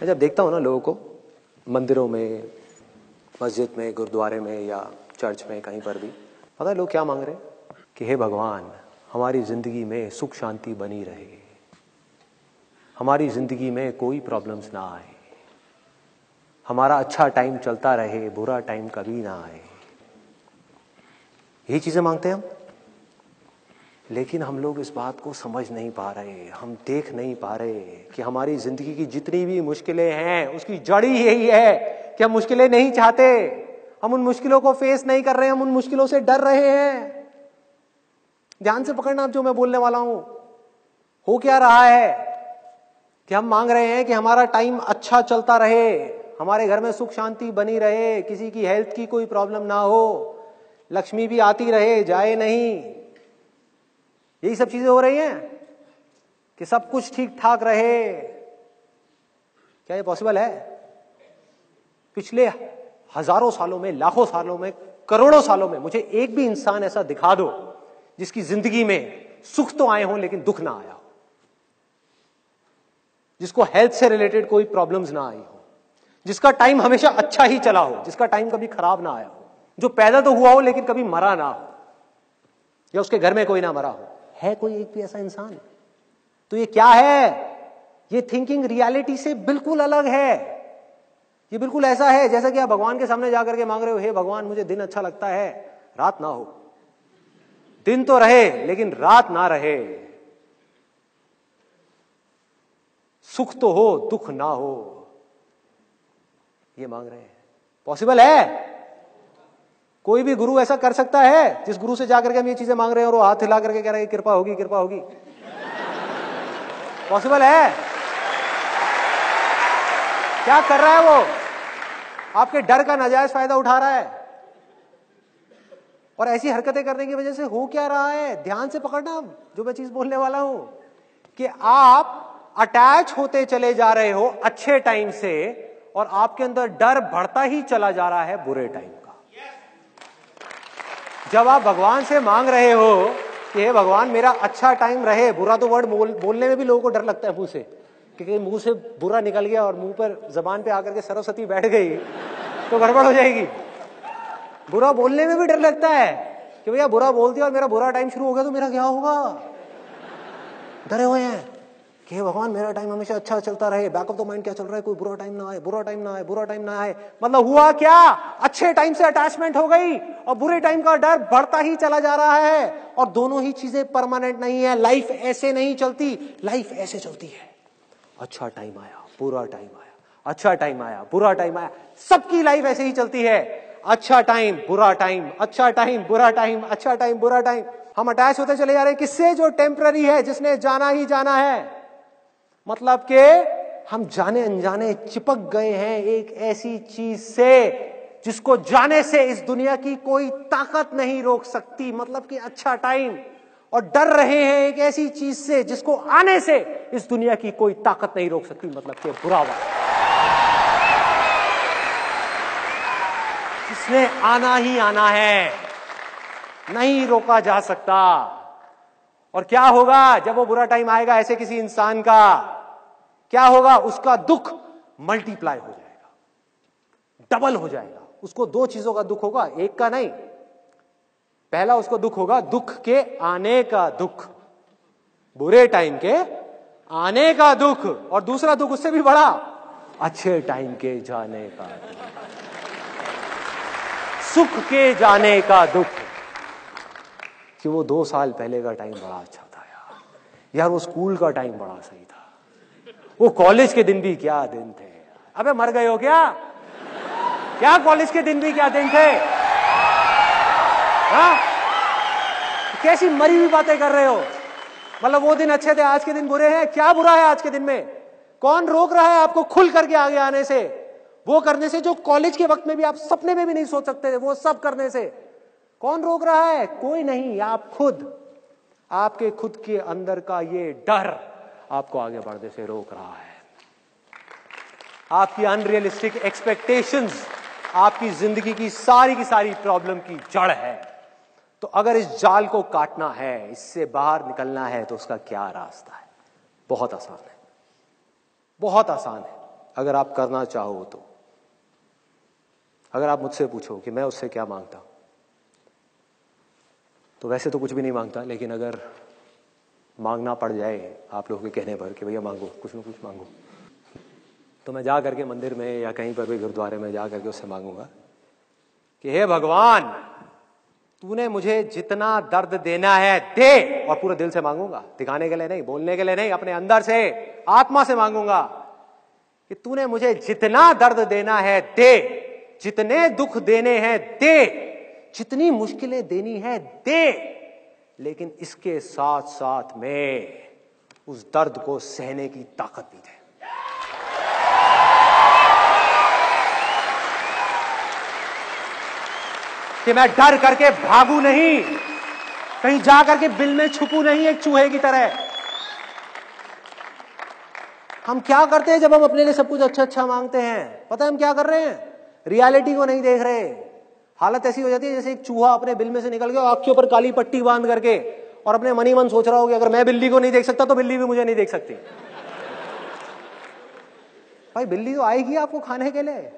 मैं जब देखता हूँ ना लोगों को मंदिरों में, मस्जिद में, गुरुद्वारे में या चर्च में, कहीं पर भी, पता है लोग क्या मांग रहे हैं कि हे भगवान हमारी जिंदगी में सुख शांति बनी रहे, हमारी जिंदगी में कोई प्रॉब्लम्स ना आए, हमारा अच्छा टाइम चलता रहे, बुरा टाइम कभी ना आए। यही चीजें मांगते हैं हम। लेकिन हम लोग इस बात को समझ नहीं पा रहे, हम देख नहीं पा रहे कि हमारी जिंदगी की जितनी भी मुश्किलें हैं उसकी जड़ ही यही है कि हम मुश्किलें नहीं चाहते, हम उन मुश्किलों को फेस नहीं कर रहे हैं, हम उन मुश्किलों से डर रहे हैं। ध्यान से पकड़ना आप जो मैं बोलने वाला हूं। हो क्या रहा है कि हम मांग रहे हैं कि हमारा टाइम अच्छा चलता रहे, हमारे घर में सुख शांति बनी रहे, किसी की हेल्थ की कोई प्रॉब्लम ना हो, लक्ष्मी भी आती रहे जाए नहीं। यही सब चीजें हो रही हैं कि सब कुछ ठीक ठाक रहे। क्या ये पॉसिबल है? पिछले हजारों सालों में, लाखों सालों में, करोड़ों सालों में मुझे एक भी इंसान ऐसा दिखा दो जिसकी जिंदगी में सुख तो आए हों लेकिन दुख ना आया हो, जिसको हेल्थ से रिलेटेड कोई प्रॉब्लम्स ना आई हो, जिसका टाइम हमेशा अच्छा ही चला हो, जिसका टाइम कभी खराब ना आया हो, जो पैदा तो हुआ हो लेकिन कभी मरा ना हो, या उसके घर में कोई ना मरा हो। है कोई एक भी ऐसा इंसान? तो ये क्या है? ये थिंकिंग रियलिटी से बिल्कुल अलग है। ये बिल्कुल ऐसा है जैसा कि आप भगवान के सामने जाकर के मांग रहे हो, हे भगवान मुझे दिन अच्छा लगता है, रात ना हो। दिन तो रहे लेकिन रात ना रहे, सुख तो हो दुख ना हो, ये मांग रहे हैं। पॉसिबल है? कोई भी गुरु ऐसा कर सकता है जिस गुरु से जाकर के हम ये चीजें मांग रहे हैं और वो हाथ हिला करके कह रहे हैं कृपा होगी कृपा होगी? पॉसिबल है? क्या कर रहा है वो? आपके डर का नाजायज फायदा उठा रहा है। और ऐसी हरकतें करने की वजह से हो क्या रहा है? ध्यान से पकड़ना जो मैं चीज बोलने वाला हूं कि आप अटैच होते चले जा रहे हो अच्छे टाइम से और आपके अंदर डर बढ़ता ही चला जा रहा है बुरे टाइम का। जब आप भगवान से मांग रहे हो कि हे भगवान मेरा अच्छा टाइम रहे, बुरा तो वर्ड बोलने में भी लोगों को डर लगता है मुंह से, क्योंकि मुंह से बुरा निकल गया और मुंह पर जबान पे आकर के सरस्वती बैठ गई तो गड़बड़ हो जाएगी। बुरा बोलने में भी डर लगता है कि भैया बुरा बोल दिया और मेरा बुरा टाइम शुरू हो गया तो मेरा क्या होगा। डरे हुए हैं कि हे भगवान मेरा टाइम हमेशा अच्छा चलता रहे, बैक ऑफ द माइंड क्या चल रहा है, कोई बुरा टाइम ना आए, बुरा टाइम ना आए, बुरा टाइम ना आए। मतलब हुआ क्या? अच्छे टाइम से अटैचमेंट हो गई और बुरे टाइम का डर बढ़ता ही चला जा रहा है। और दोनों ही चीजें परमानेंट नहीं है। लाइफ ऐसे नहीं चलती, लाइफ ऐसे चलती है। अच्छा टाइम आया, बुरा टाइम आया, अच्छा टाइम आया, बुरा टाइम आया। सबकी लाइफ ऐसे ही चलती है। अच्छा टाइम, बुरा टाइम, अच्छा टाइम, बुरा टाइम, अच्छा टाइम, बुरा टाइम। हम अटैच होते चले जा रहे हैं किससे? जो टेम्पररी है, जिसने जाना ही जाना है। मतलब के हम जाने अनजाने चिपक गए हैं एक ऐसी चीज से जिसको जाने से इस दुनिया की कोई ताकत नहीं रोक सकती। मतलब कि अच्छा टाइम, और डर रहे हैं एक ऐसी चीज से जिसको आने से इस दुनिया की कोई ताकत नहीं रोक सकती। मतलब कि बुरा वक्त, जिसने आना ही आना है, नहीं रोका जा सकता। और क्या होगा जब वो बुरा टाइम आएगा ऐसे किसी इंसान का? क्या होगा? उसका दुख मल्टीप्लाई हो जाएगा, डबल हो जाएगा। उसको दो चीजों का दुख होगा, एक का नहीं। पहला उसको दुख होगा दुख के आने का दुख, बुरे टाइम के आने का दुख, और दूसरा दुख उससे भी बड़ा, अच्छे टाइम के जाने का दुख, सुख के जाने का दुख। कि वो 2 साल पहले का टाइम बड़ा अच्छा था यार, वो स्कूल का टाइम बड़ा सही था, वो कॉलेज के दिन भी क्या दिन थे। अबे मर गए हो क्या? क्या कॉलेज के दिन भी क्या दिन थे? हाँ? कैसी मरी हुई बातें कर रहे हो? मतलब वो दिन अच्छे थे, आज के दिन बुरे हैं। क्या बुरा है आज के दिन में? कौन रोक रहा है आपको खुल करके आगे आने से, वो करने से जो कॉलेज के वक्त में भी आप सपने में भी नहीं सोच सकते थे, वो सब करने से? कौन रोक रहा है? कोई नहीं, आप खुद। आपके खुद के अंदर का ये डर आपको आगे बढ़ने से रोक रहा है। आपकी अनरियलिस्टिक एक्सपेक्टेशंस आपकी जिंदगी की सारी प्रॉब्लम की जड़ है। तो अगर इस जाल को काटना है, इससे बाहर निकलना है, तो उसका क्या रास्ता है? बहुत आसान है, बहुत आसान है। अगर आप करना चाहो तो। अगर आप मुझसे पूछो कि मैं उससे क्या मांगता, तो वैसे तो कुछ भी नहीं मांगता, लेकिन अगर मांगना पड़ जाए आप लोगों के कहने पर कि भैया मांगो, कुछ ना कुछ मांगो, तो मैं जा करके मंदिर में या कहीं पर भी गुरुद्वारे में जा करके उससे मांगूंगा कि हे भगवान, तूने मुझे जितना दर्द देना है दे। और पूरे दिल से मांगूंगा, दिखाने के लिए नहीं, बोलने के लिए नहीं, अपने अंदर से, आत्मा से मांगूंगा कि तूने मुझे जितना दर्द देना है दे, जितने दुख देने हैं दे, जितनी मुश्किलें देनी है दे, लेकिन इसके साथ साथ में उस दर्द को सहने की ताकत भी दे। कि मैं डर करके भागू नहीं, कहीं जा करके बिल में छुपू नहीं एक चूहे की तरह। हम क्या करते हैं जब हम अपने लिए सब कुछ अच्छा अच्छा मांगते हैं? पता है हम क्या कर रहे हैं? रियलिटी को नहीं देख रहे। हालत ऐसी हो जाती है जैसे एक चूहा अपने बिल में से निकल गया, आंखों पर काली पट्टी बांध करके, और अपने मन ही मन सोच रहा हो कि अगर मैं बिल्ली को नहीं देख सकता तो बिल्ली भी मुझे नहीं देख सकती। भाई बिल्ली तो आएगी आपको खाने के लिए,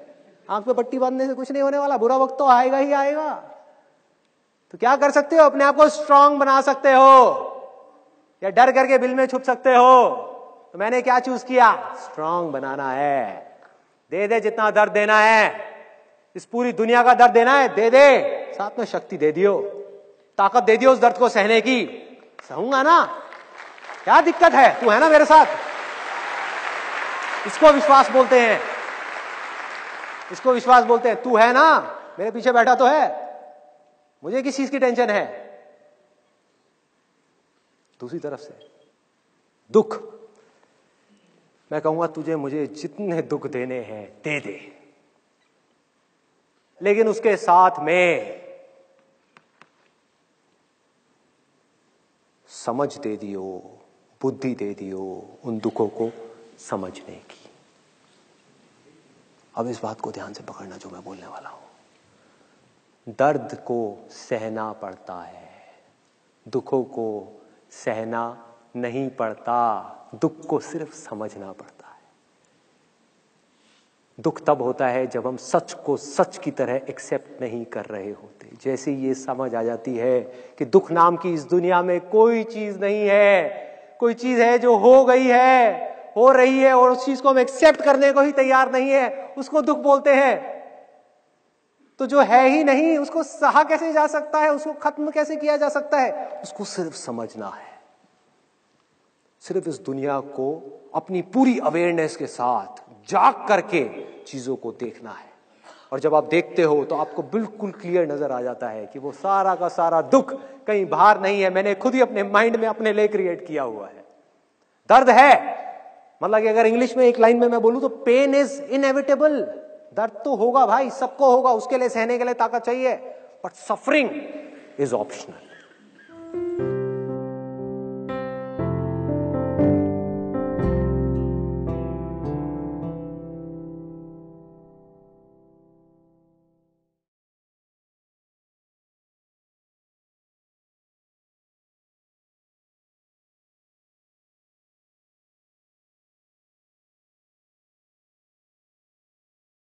आंख पे पट्टी बांधने से कुछ नहीं होने वाला, बुरा वक्त तो आएगा ही आएगा। तो क्या कर सकते हो? अपने आप को स्ट्रांग बना सकते हो या डर करके बिल में छुप सकते हो। तो मैंने क्या चूज किया? स्ट्रांग बनाना है। दे दे जितना दर्द देना है, इस पूरी दुनिया का दर्द देना है दे दे, साथ में शक्ति दे दियो, ताकत दे दियो उस दर्द को सहने की। सहूंगा ना, क्या दिक्कत है? तू है ना मेरे साथ। इसको विश्वास बोलते हैं, इसको विश्वास बोलते हैं। तू है ना, मेरे पीछे बैठा तो है, मुझे किस चीज की टेंशन है? दूसरी तरफ से दुख, मैं कहूंगा तुझे मुझे जितने दुख देने हैं दे दे, लेकिन उसके साथ में समझ दे दियो, बुद्धि दे दियो उन दुखों को समझने की। अब इस बात को ध्यान से पकड़ना जो मैं बोलने वाला हूं। दर्द को सहना पड़ता है, दुखों को सहना नहीं पड़ता, दुख को सिर्फ समझना पड़ता है। दुख तब होता है जब हम सच को सच की तरह एक्सेप्ट नहीं कर रहे होते। जैसे ये समझ आ जाती है कि दुख नाम की इस दुनिया में कोई चीज नहीं है, कोई चीज है जो हो गई है, हो रही है, और उस चीज को हम एक्सेप्ट करने को ही तैयार नहीं है, उसको दुख बोलते हैं। तो जो है ही नहीं उसको सहा कैसे जा सकता है, उसको खत्म कैसे किया जा सकता है? उसको सिर्फ समझना है, सिर्फ इस दुनिया को अपनी पूरी अवेयरनेस के साथ जाग करके चीजों को देखना है। और जब आप देखते हो तो आपको बिल्कुल क्लियर नजर आ जाता है कि वो सारा का सारा दुख कहीं बाहर नहीं है, मैंने खुद ही अपने माइंड में अपने लिए क्रिएट किया हुआ है। दर्द है, मतलब कि अगर इंग्लिश में एक लाइन में मैं बोलूं तो पेन इज इनएविटेबल। दर्द तो होगा भाई, सबको होगा, उसके लिए सहने के लिए ताकत चाहिए, बट सफरिंग इज ऑप्शनल।